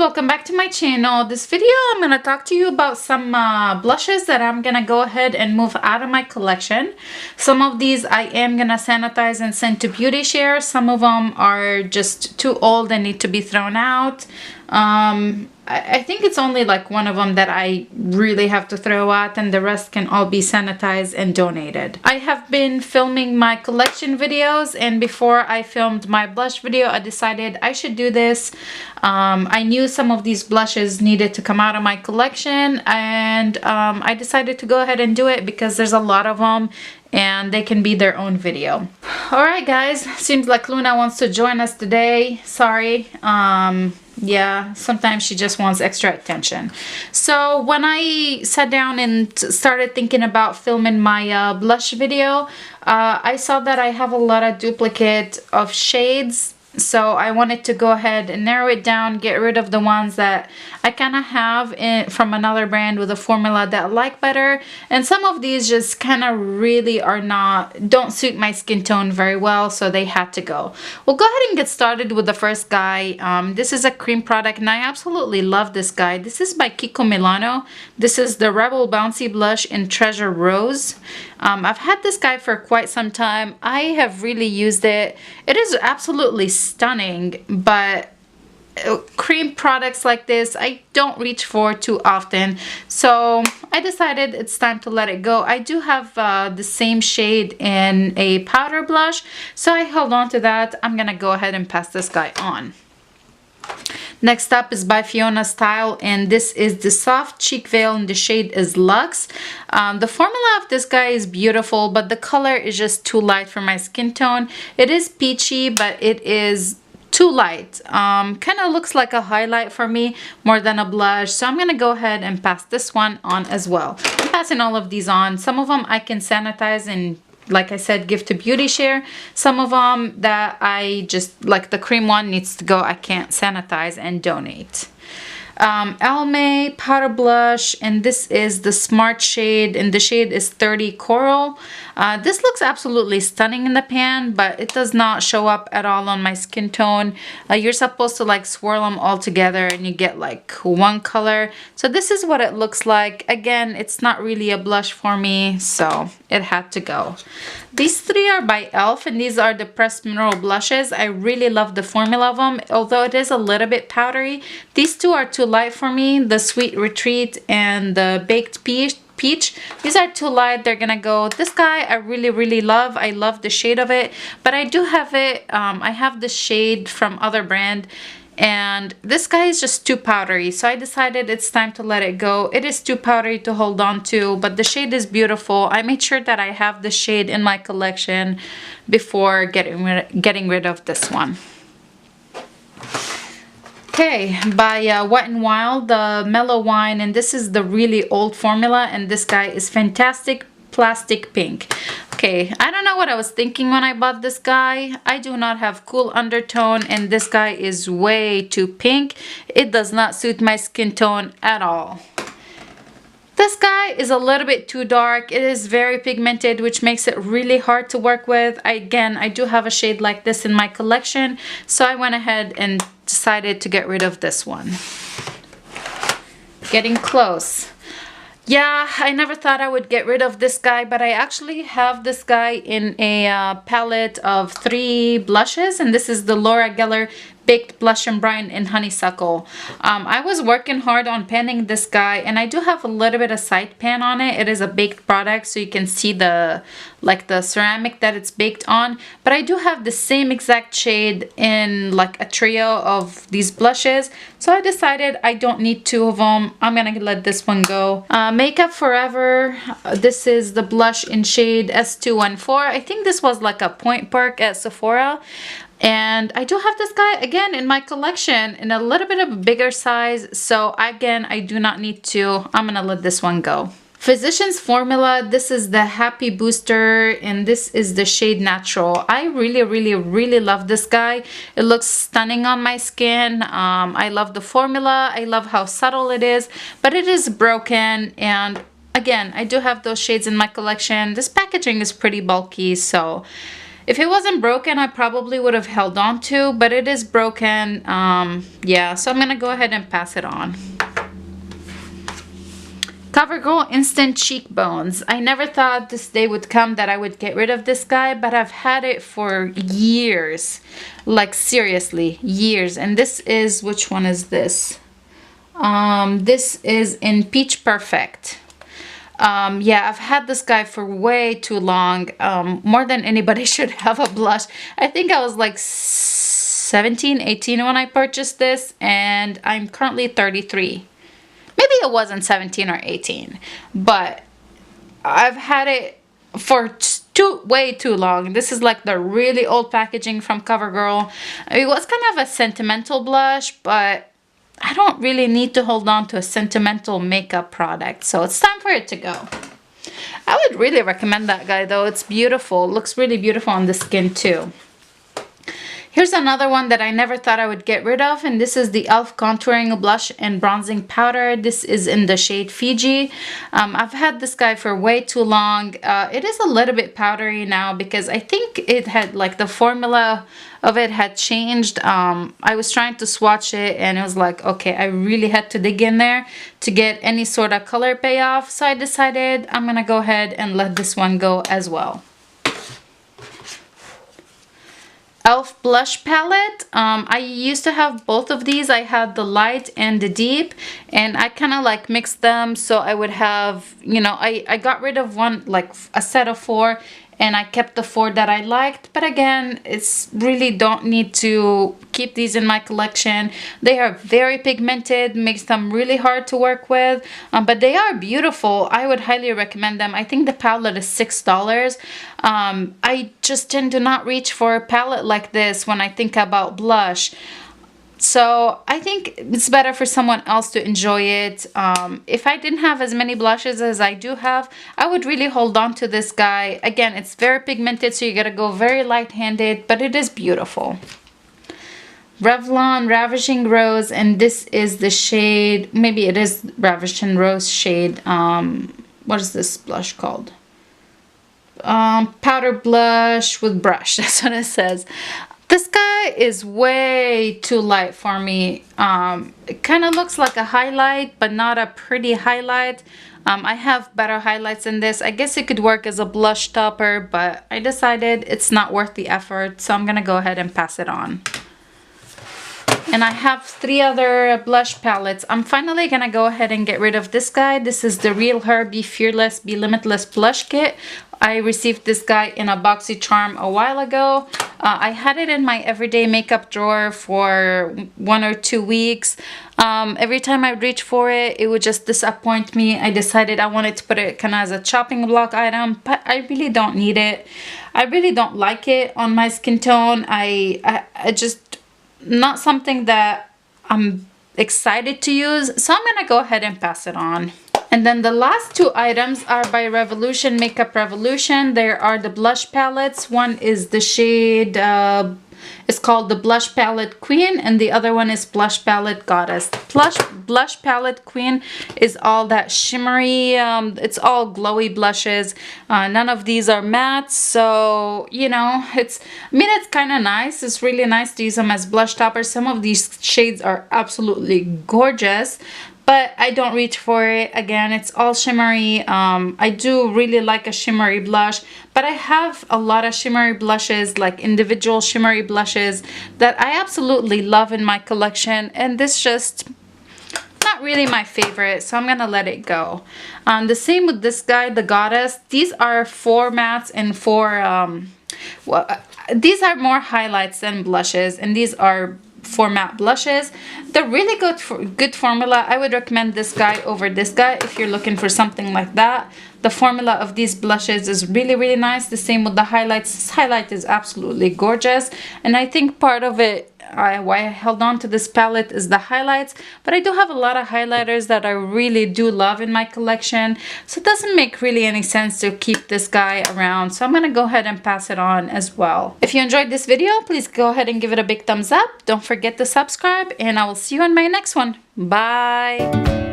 welcome back to my channel. This video I'm going to talk to you about some blushes that I'm going to go ahead and move out of my collection. Some of these I am going to sanitize and send to BeautyShare. Some of them are just too old and need to be thrown out. I think it's only like one of them that I really have to throw out, and the rest can all be sanitized and donated. I have been filming my collection videos, and before I filmed my blush video I decided I should do this. I knew some of these blushes needed to come out of my collection, and I decided to go ahead and do it because there's a lot of them and they can be their own video. Alright guys, seems like Luna wants to join us today. Sorry. Yeah, sometimes she just wants extra attention. So when I sat down and started thinking about filming my blush video, I saw that I have a lot of duplicate of shades. So I wanted to go ahead and narrow it down, get rid of the ones that I kind of have from another brand with a formula that I like better. And some of these just kind of really don't suit my skin tone very well, so they had to go. We'll go ahead and get started with the first guy. This is a cream product and I absolutely love this guy. This is by Kiko Milano. This is the Rebel Bouncy Blush in Treasure Rose. I've had this guy for quite some time. I have really used it. It is absolutely stunning, but cream products like this I don't reach for too often, so I decided it's time to let it go. I do have the same shade in a powder blush, so I held on to that. I'm gonna go ahead and pass this guy on. Next up is by Fiona Style, and this is the Soft Cheek Veil and the shade is Luxe. The formula of this guy is beautiful, but the color is just too light for my skin tone. It is peachy, but it is too light. Kind of looks like a highlight for me more than a blush, so I'm gonna go ahead and pass this one on as well. I'm passing all of these on. Some of them I can sanitize and, like I said, give to BeautyShare. Some of them that I just, like the cream one needs to go, I can't sanitize and donate. Almay powder blush, and this is the Smart shade, and the shade is 30 Coral. This looks absolutely stunning in the pan, but it does not show up at all on my skin tone. You're supposed to like swirl them all together and you get like one color. So this is what it looks like. Again, it's not really a blush for me, so it had to go. These three are by e.l.f. and these are the pressed mineral blushes. I really love the formula of them, although it is a little bit powdery. These two are too light for me, the Sweet Retreat and the Baked Peach. These are too light, they're gonna go. This guy I really love. I love the shade of it, but I do have it, I have the shade from other brand, and this guy is just too powdery, so I decided it's time to let it go. It is too powdery to hold on to, but the shade is beautiful. I made sure that I have the shade in my collection before getting rid of this one. Okay, by Wet n Wild, the Mellow Wine, and this is the really old formula, and this guy is fantastic plastic pink. Okay, I don't know what I was thinking when I bought this guy. I do not have cool undertone, and this guy is way too pink. It does not suit my skin tone at all. This guy is a little bit too dark. It is very pigmented, which makes it really hard to work with. Again, I do have a shade like this in my collection, so I went ahead and decided to get rid of this one. Getting close. Yeah, I never thought I would get rid of this guy, but I actually have this guy in a palette of 3 blushes, and this is the Laura Geller Baked Blush and Brine in Honeysuckle. I was working hard on panning this guy, and I do have a little bit of side pan on it. It is a baked product, so you can see the ceramic that it's baked on, but I do have the same exact shade in like a trio of these blushes, so I decided I don't need 2 of them. I'm gonna let this one go. Makeup Forever, this is the blush in shade S214. I think this was like a point perk at Sephora. And I do have this guy again in my collection in a little bit of a bigger size, so again I do not need 2. I'm gonna let this one go. Physicians Formula, this is the Happy Booster, and this is the shade Natural. I really love this guy. It looks stunning on my skin. I love the formula. I love how subtle it is, but it is broken, and again I do have those shades in my collection. This packaging is pretty bulky, so If it wasn't broken, I probably would have held on to, but it is broken. Yeah, so I'm gonna go ahead and pass it on. CoverGirl Instant Cheekbones. I never thought this day would come that I would get rid of this guy, but I've had it for years. Like seriously, years. And this is, which one is this? This is in Peach Perfect. Yeah, I've had this guy for way too long. More than anybody should have a blush. I think I was like 17, 18 when I purchased this, and I'm currently 33. Maybe it wasn't 17 or 18, but I've had it for way too long. This is like the really old packaging from CoverGirl. It was kind of a sentimental blush, but I don't really need to hold on to a sentimental makeup product, so it's time for it to go. I would really recommend that guy though. It's beautiful. It looks really beautiful on the skin too. Here's another one that I never thought I would get rid of, and this is the e.l.f. Contouring Blush and Bronzing Powder. This is in the shade Fiji. I've had this guy for way too long. It is a little bit powdery now because I think it had, like, the formula of it had changed. I was trying to swatch it and it was like, okay, I really had to dig in there to get any sort of color payoff. So I decided I'm gonna go ahead and let this one go as well. e.l.f. blush palette. I used to have both of these. I had the light and the deep, and I kind of like mixed them, so I would have, you know, I got rid of one, like a set of 4, and I kept the 4 that I liked. But again, it's really don't need to keep these in my collection. They are very pigmented, makes them really hard to work with, but they are beautiful. I would highly recommend them. I think the palette is $6. I just tend to not reach for a palette like this when I think about blush. So I think it's better for someone else to enjoy it. If I didn't have as many blushes as I do have, I would really hold on to this guy. Again, it's very pigmented, so you gotta go very light-handed, but it is beautiful. Revlon Ravishing Rose, and this is the shade, maybe it is Ravishing Rose shade. What is this blush called? Powder blush with brush, that's what it says. This guy is way too light for me. It kind of looks like a highlight, but not a pretty highlight. I have better highlights than this. I guess it could work as a blush topper, but I decided it's not worth the effort, so I'm gonna go ahead and pass it on. And I have 3 other blush palettes. I'm finally gonna go ahead and get rid of this guy. This is the Real Her Be Fearless, Be Limitless blush kit. I received this guy in a BoxyCharm a while ago. I had it in my everyday makeup drawer for 1 or 2 weeks. Every time I would reach for it, it would just disappoint me. I decided I wanted to put it kind of as a chopping block item, but I really don't need it. I really don't like it on my skin tone. I just, not something that I'm excited to use, so I'm gonna go ahead and pass it on. And then the last 2 items are by Revolution Makeup Revolution. There are the blush palettes. One is the shade, it's called the Blush Palette Queen, and the other one is Blush Palette Goddess. Blush Palette Queen is all that shimmery, it's all glowy blushes. None of these are matte, so, you know, it's kind of nice. It's really nice to use them as blush toppers. Some of these shades are absolutely gorgeous, but I don't reach for it. Again, it's all shimmery. I do really like a shimmery blush, but I have a lot of shimmery blushes, like individual shimmery blushes, that I absolutely love in my collection, and this just not really my favorite, so I'm gonna let it go. The same with this guy, the Goddess. These are 4 mattes and 4 these are more highlights than blushes, and these are 4 matte blushes. They're really good formula. I would recommend this guy over this guy if you're looking for something like that. The formula of these blushes is really, really nice. The same with the highlights. This highlight is absolutely gorgeous, and I think part of it, why I held on to this palette, is the highlights. But I do have a lot of highlighters that I really do love in my collection, so it doesn't make really any sense to keep this guy around, so I'm gonna go ahead and pass it on as well. If you enjoyed this video, please go ahead and give it a big thumbs up. Don't forget to subscribe, and I will see you in my next one. Bye.